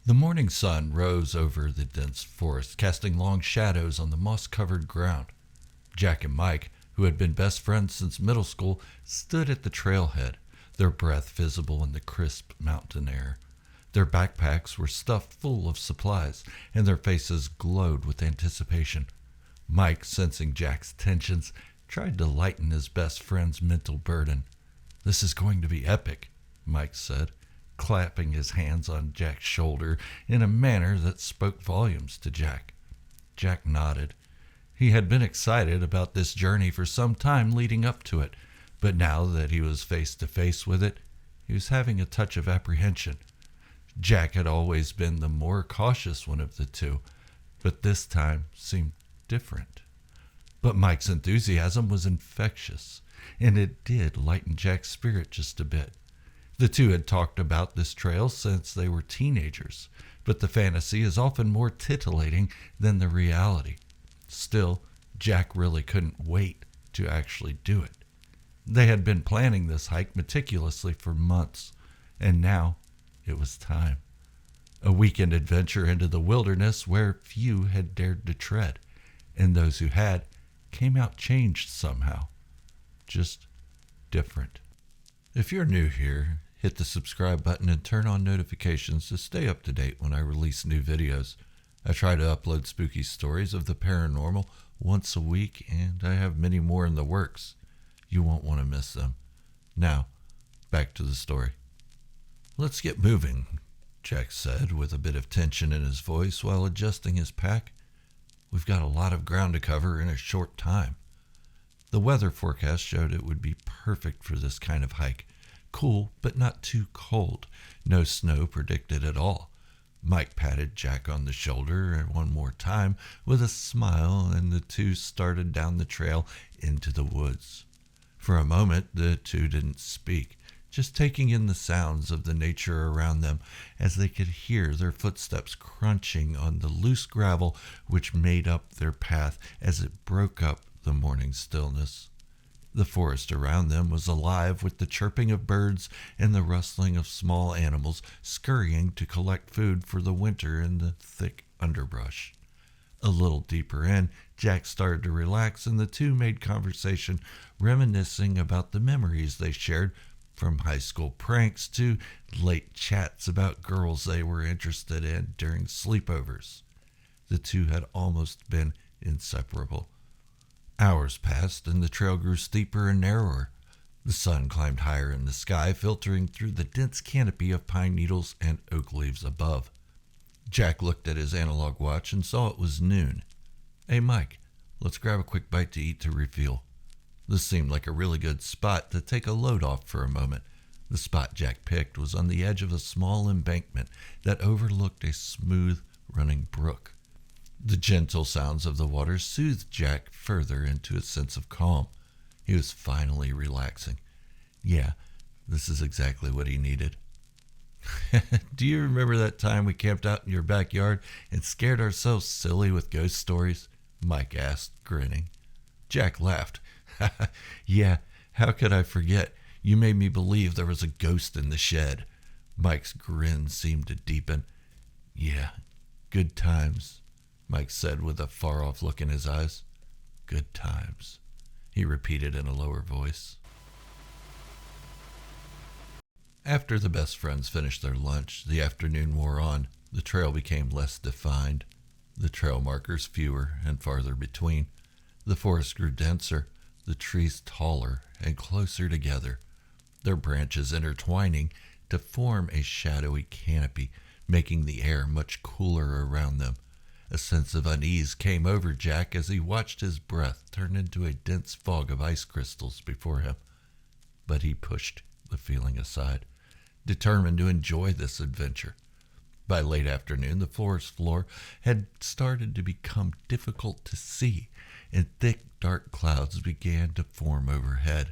The morning sun rose over the dense forest, casting long shadows on the moss-covered ground. Jack and Mike, who had been best friends since middle school, stood at the trailhead, their breath visible in the crisp mountain air. Their backpacks were stuffed full of supplies, and their faces glowed with anticipation. Mike, sensing Jack's tensions, tried to lighten his best friend's mental burden. "This is going to be epic," Mike said, clapping his hands on Jack's shoulder in a manner that spoke volumes to Jack. Jack nodded. He had been excited about this journey for some time leading up to it, but now that he was face to face with it, he was having a touch of apprehension. Jack had always been the more cautious one of the two, but this time seemed different. But Mike's enthusiasm was infectious, and it did lighten Jack's spirit just a bit. The two had talked about this trail since they were teenagers, but the fantasy is often more titillating than the reality. Still, Jack really couldn't wait to actually do it. They had been planning this hike meticulously for months, and now it was time. A weekend adventure into the wilderness where few had dared to tread, and those who had came out changed somehow. Just different. If you're new here, hit the subscribe button and turn on notifications to stay up to date when I release new videos. I try to upload spooky stories of the paranormal once a week, and I have many more in the works. You won't want to miss them. Now, back to the story. "Let's get moving," Jack said with a bit of tension in his voice while adjusting his pack. "We've got a lot of ground to cover in a short time." The weather forecast showed it would be perfect for this kind of hike. Cool, but not too cold. No snow predicted at all. Mike patted Jack on the shoulder one more time with a smile, and the two started down the trail into the woods. For a moment, the two didn't speak, just taking in the sounds of the nature around them as they could hear their footsteps crunching on the loose gravel which made up their path as it broke up the morning stillness. The forest around them was alive with the chirping of birds and the rustling of small animals scurrying to collect food for the winter in the thick underbrush. A little deeper in, Jack started to relax, and the two made conversation, reminiscing about the memories they shared, from high school pranks to late chats about girls they were interested in during sleepovers. The two had almost been inseparable. Hours passed, and the trail grew steeper and narrower. The sun climbed higher in the sky, filtering through the dense canopy of pine needles and oak leaves above. Jack looked at his analog watch and saw it was noon. "Hey, Mike, let's grab a quick bite to eat to refuel." This seemed like a really good spot to take a load off for a moment. The spot Jack picked was on the edge of a small embankment that overlooked a smooth running brook. The gentle sounds of the water soothed Jack further into a sense of calm. He was finally relaxing. Yeah, this is exactly what he needed. "Do you remember that time we camped out in your backyard and scared ourselves silly with ghost stories?" Mike asked, grinning. Jack laughed. "Yeah, how could I forget? You made me believe there was a ghost in the shed." Mike's grin seemed to deepen. "Yeah, good times," Mike said with a far-off look in his eyes. "Good times," he repeated in a lower voice. After the best friends finished their lunch, the afternoon wore on. The trail became less defined, the trail markers fewer and farther between. The forest grew denser, the trees taller and closer together, their branches intertwining to form a shadowy canopy, making the air much cooler around them. A sense of unease came over Jack as he watched his breath turn into a dense fog of ice crystals before him. But he pushed the feeling aside, determined to enjoy this adventure. By late afternoon, the forest floor had started to become difficult to see, and thick, dark clouds began to form overhead.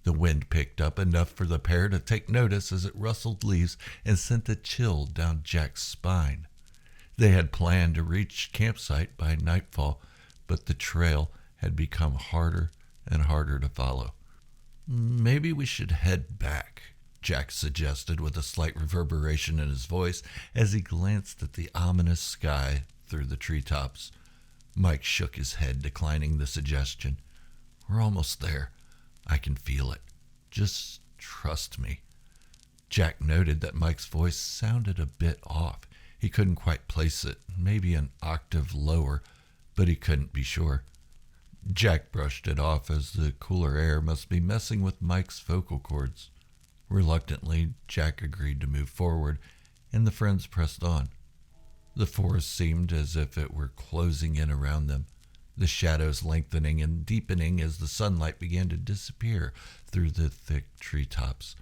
The wind picked up enough for the pair to take notice as it rustled leaves and sent a chill down Jack's spine. They had planned to reach campsite by nightfall, but the trail had become harder and harder to follow. "Maybe we should head back," Jack suggested with a slight reverberation in his voice as he glanced at the ominous sky through the treetops. Mike shook his head, declining the suggestion. We're almost there. I can feel it. Just trust me. Jack noted that Mike's voice sounded a bit off. He couldn't quite place it, maybe an octave lower, but he couldn't be sure. Jack brushed it off as the cooler air must be messing with Mike's vocal cords. Reluctantly, Jack agreed to move forward, and the friends pressed on. The forest seemed as if it were closing in around them, the shadows lengthening and deepening as the sunlight began to disappear through the thick treetops.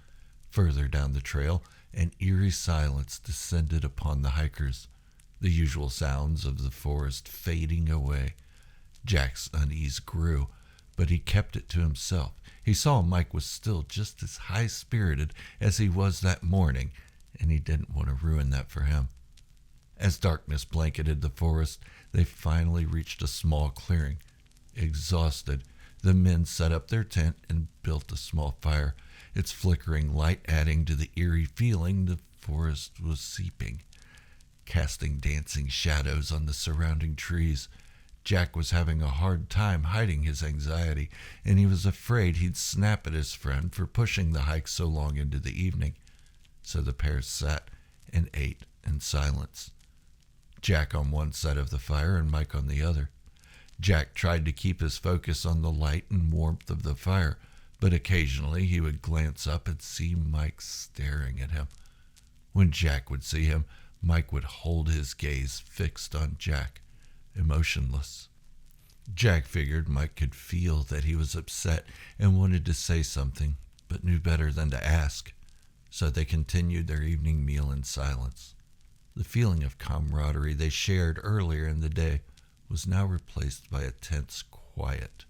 Further down the trail, an eerie silence descended upon the hikers, the usual sounds of the forest fading away. Jack's unease grew, but he kept it to himself. He saw Mike was still just as high-spirited as he was that morning, and he didn't want to ruin that for him. As darkness blanketed the forest, they finally reached a small clearing. Exhausted, the men set up their tent and built a small fire, its flickering light adding to the eerie feeling the forest was seeping, casting dancing shadows on the surrounding trees. Jack was having a hard time hiding his anxiety, and he was afraid he'd snap at his friend for pushing the hike so long into the evening. So the pair sat and ate in silence. Jack on one side of the fire and Mike on the other. Jack tried to keep his focus on the light and warmth of the fire, but occasionally he would glance up and see Mike staring at him. When Jack would see him, Mike would hold his gaze fixed on Jack, emotionless. Jack figured Mike could feel that he was upset and wanted to say something, but knew better than to ask, so they continued their evening meal in silence. The feeling of camaraderie they shared earlier in the day was now replaced by a tense quiet.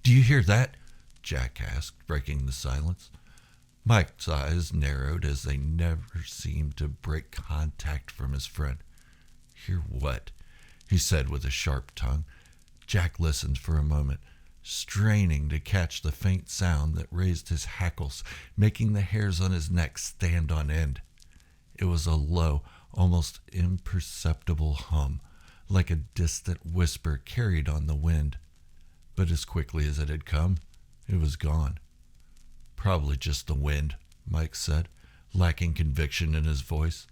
"Do you hear that?" Jack asked, breaking the silence. Mike's eyes narrowed as they never seemed to break contact from his friend. "Hear what?" he said with a sharp tongue. Jack listened for a moment, straining to catch the faint sound that raised his hackles, making the hairs on his neck stand on end. It was a low, almost imperceptible hum, like a distant whisper carried on the wind. But as quickly as it had come, it was gone. "Probably just the wind," Mike said, lacking conviction in his voice.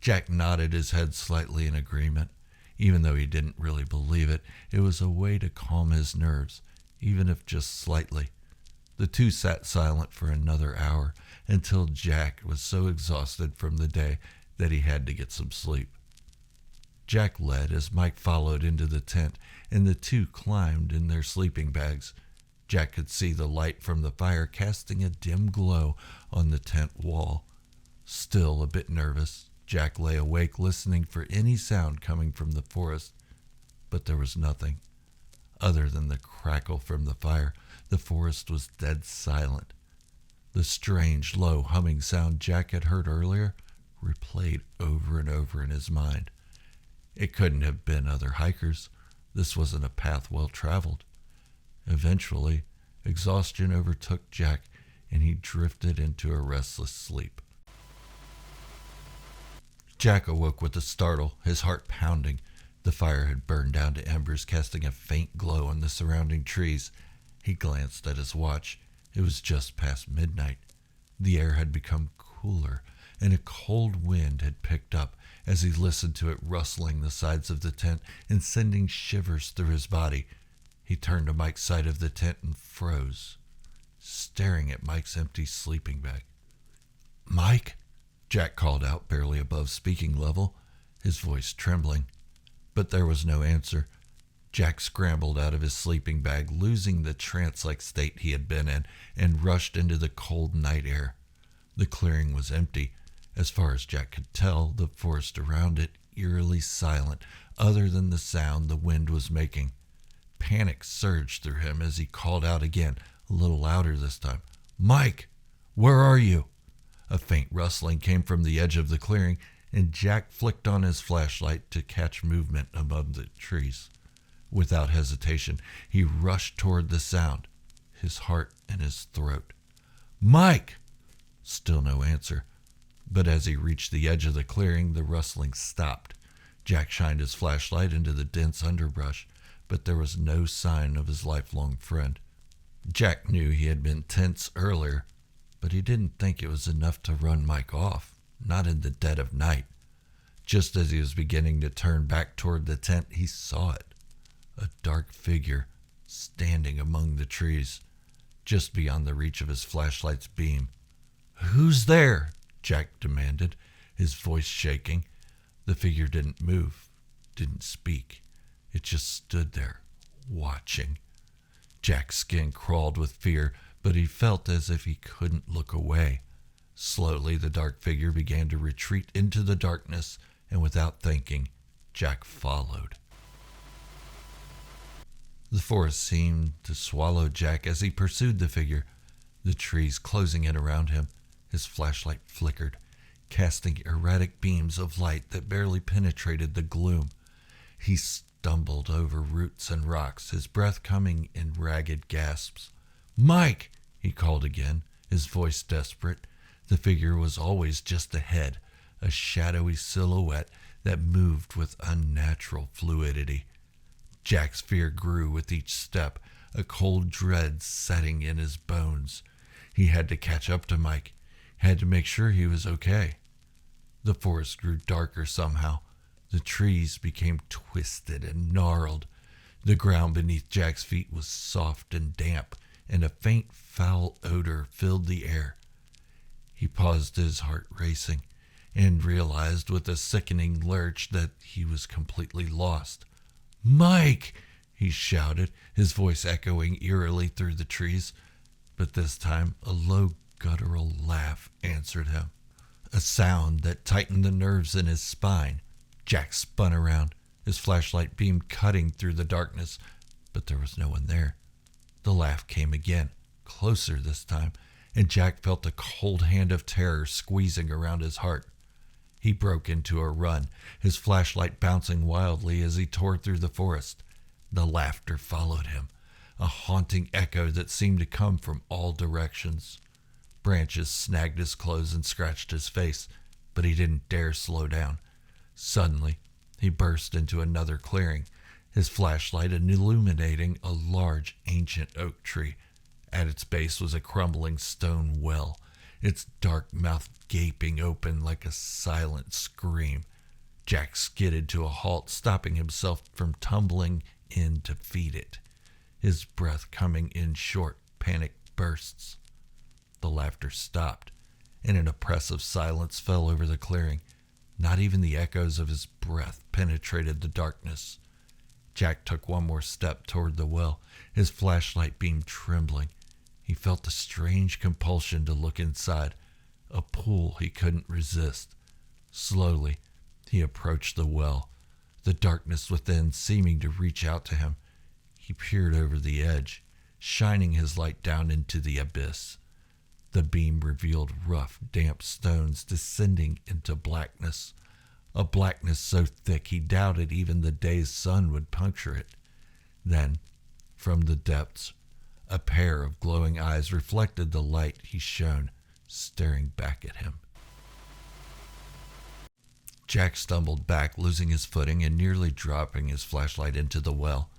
Jack nodded his head slightly in agreement. Even though he didn't really believe it, it was a way to calm his nerves, even if just slightly. The two sat silent for another hour, until Jack was so exhausted from the day that he had to get some sleep. Jack led as Mike followed into the tent, and the two climbed in their sleeping bags. Jack could see the light from the fire casting a dim glow on the tent wall. Still a bit nervous, Jack lay awake listening for any sound coming from the forest, but there was nothing. Other than the crackle from the fire, the forest was dead silent. The strange, low humming sound Jack had heard earlier replayed over and over in his mind. It couldn't have been other hikers. This wasn't a path well traveled. Eventually, exhaustion overtook Jack, and he drifted into a restless sleep. Jack awoke with a startle, his heart pounding. The fire had burned down to embers, casting a faint glow on the surrounding trees. He glanced at his watch. It was just past midnight. The air had become cooler, and a cold wind had picked up as he listened to it rustling the sides of the tent and sending shivers through his body. He turned to Mike's side of the tent and froze, staring at Mike's empty sleeping bag. "Mike?" Jack called out, barely above speaking level, his voice trembling. But there was no answer. Jack scrambled out of his sleeping bag, losing the trance-like state he had been in, and rushed into the cold night air. The clearing was empty. As far as Jack could tell, the forest around it eerily silent, other than the sound the wind was making. Panic surged through him as he called out again, a little louder this time. "Mike, where are you?" A faint rustling came from the edge of the clearing, and Jack flicked on his flashlight to catch movement among the trees. Without hesitation, he rushed toward the sound, his heart in his throat. "Mike!" Still no answer. But as he reached the edge of the clearing, the rustling stopped. Jack shined his flashlight into the dense underbrush, but there was no sign of his lifelong friend. Jack knew he had been tense earlier, but he didn't think it was enough to run Mike off, not in the dead of night. Just as he was beginning to turn back toward the tent, he saw it. A dark figure standing among the trees, just beyond the reach of his flashlight's beam. "Who's there?" Jack demanded, his voice shaking. The figure didn't move, didn't speak. It just stood there, watching. Jack's skin crawled with fear, but he felt as if he couldn't look away. Slowly, the dark figure began to retreat into the darkness, and without thinking, Jack followed. The forest seemed to swallow Jack as he pursued the figure, the trees closing in around him. His flashlight flickered, casting erratic beams of light that barely penetrated the gloom. He stumbled over roots and rocks, his breath coming in ragged gasps. "Mike!" he called again, his voice desperate. The figure was always just ahead, a shadowy silhouette that moved with unnatural fluidity. Jack's fear grew with each step, a cold dread setting in his bones. He had to catch up to Mike, had to make sure he was okay. The forest grew darker somehow. The trees became twisted and gnarled. The ground beneath Jack's feet was soft and damp, and a faint foul odor filled the air. He paused, his heart racing, and realized with a sickening lurch that he was completely lost. "Mike!" he shouted, his voice echoing eerily through the trees. But this time, a low guttural laugh answered him, a sound that tightened the nerves in his spine. Jack spun around, his flashlight beam cutting through the darkness, but there was no one there. The laugh came again, closer this time, and Jack felt a cold hand of terror squeezing around his heart. He broke into a run, his flashlight bouncing wildly as he tore through the forest. The laughter followed him, a haunting echo that seemed to come from all directions. Branches snagged his clothes and scratched his face, but he didn't dare slow down. Suddenly, he burst into another clearing, his flashlight illuminating a large ancient oak tree. At its base was a crumbling stone well, its dark mouth gaping open like a silent scream. Jack skidded to a halt, stopping himself from tumbling in to feed it, his breath coming in short, panicked bursts. The laughter stopped, and an oppressive silence fell over the clearing. Not even the echoes of his breath penetrated the darkness. Jack took one more step toward the well, his flashlight beam trembling. He felt a strange compulsion to look inside, a pull he couldn't resist. Slowly, he approached the well, the darkness within seeming to reach out to him. He peered over the edge, shining his light down into the abyss. The beam revealed rough, damp stones descending into blackness, a blackness so thick he doubted even the day's sun would puncture it. Then, from the depths, a pair of glowing eyes reflected the light he shone, staring back at him. Jack stumbled back, losing his footing and nearly dropping his flashlight into the well.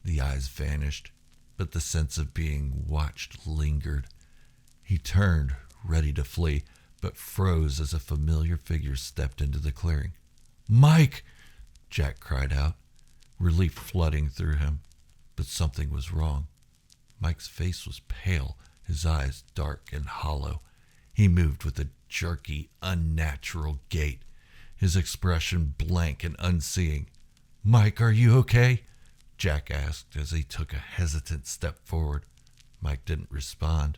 The eyes vanished, but the sense of being watched lingered. He turned, ready to flee, but froze as a familiar figure stepped into the clearing. "Mike!" Jack cried out, relief flooding through him. But something was wrong. Mike's face was pale, his eyes dark and hollow. He moved with a jerky, unnatural gait, his expression blank and unseeing. "Mike, are you okay?" Jack asked as he took a hesitant step forward. Mike didn't respond.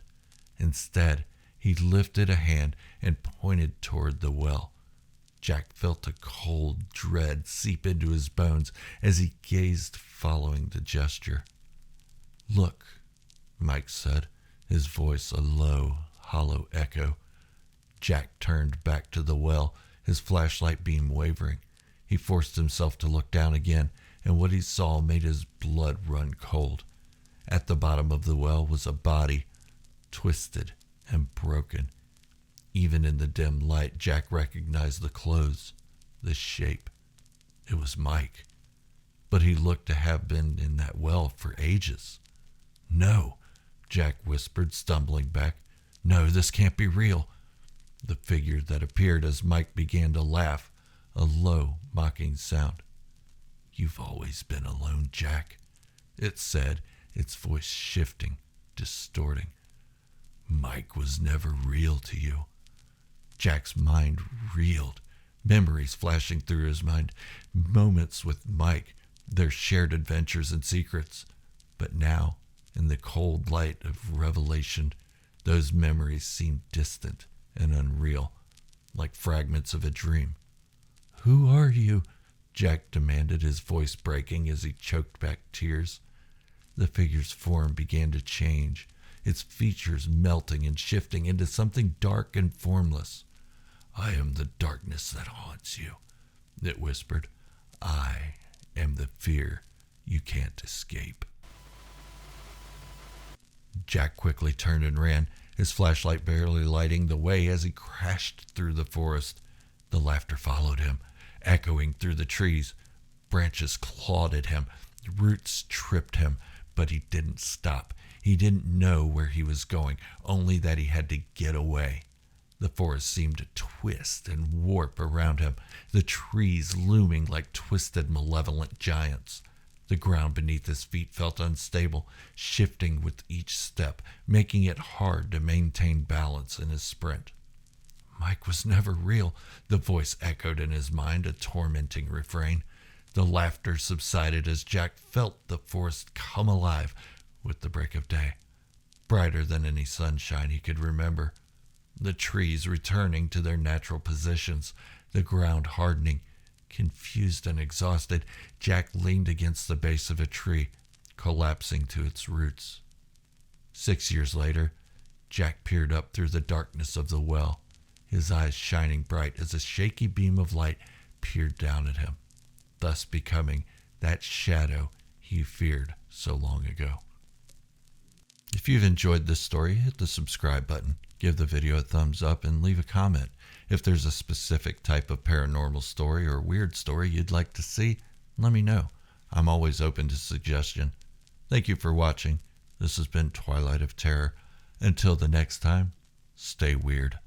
Instead, he lifted a hand and pointed toward the well. Jack felt a cold dread seep into his bones as he gazed following the gesture. "Look," Mike said, his voice a low, hollow echo. Jack turned back to the well, his flashlight beam wavering. He forced himself to look down again, and what he saw made his blood run cold. At the bottom of the well was a body, twisted and broken. Even in the dim light, Jack recognized the clothes, the shape. It was Mike. But he looked to have been in that well for ages. "No," Jack whispered, stumbling back. "No, this can't be real." The figure that appeared as Mike began to laugh, a low, mocking sound. "You've always been alone, Jack," it said, its voice shifting, distorting. "Mike was never real to you." Jack's mind reeled, memories flashing through his mind, moments with Mike, their shared adventures and secrets. But now, in the cold light of revelation, those memories seemed distant and unreal, like fragments of a dream. "Who are you?" Jack demanded, his voice breaking as he choked back tears. The figure's form began to change, its features melting and shifting into something dark and formless. "I am the darkness that haunts you," it whispered. "I am the fear you can't escape." Jack quickly turned and ran, his flashlight barely lighting the way as he crashed through the forest. The laughter followed him, echoing through the trees. Branches clawed at him, roots tripped him, but he didn't stop. He didn't know where he was going, only that he had to get away. The forest seemed to twist and warp around him, the trees looming like twisted, malevolent giants. The ground beneath his feet felt unstable, shifting with each step, making it hard to maintain balance in his sprint. "Mike was never real," the voice echoed in his mind, a tormenting refrain. The laughter subsided as Jack felt the forest come alive with the break of day, brighter than any sunshine he could remember. The trees returning to their natural positions, the ground hardening. Confused and exhausted, Jack leaned against the base of a tree, collapsing to its roots. 6 years later, Jack peered up through the darkness of the well, his eyes shining bright as a shaky beam of light peered down at him, thus becoming that shadow he feared so long ago. If you've enjoyed this story, hit the subscribe button, give the video a thumbs up, and leave a comment. If there's a specific type of paranormal story or weird story you'd like to see, let me know. I'm always open to suggestion. Thank you for watching. This has been Twilight of Terror. Until the next time, stay weird.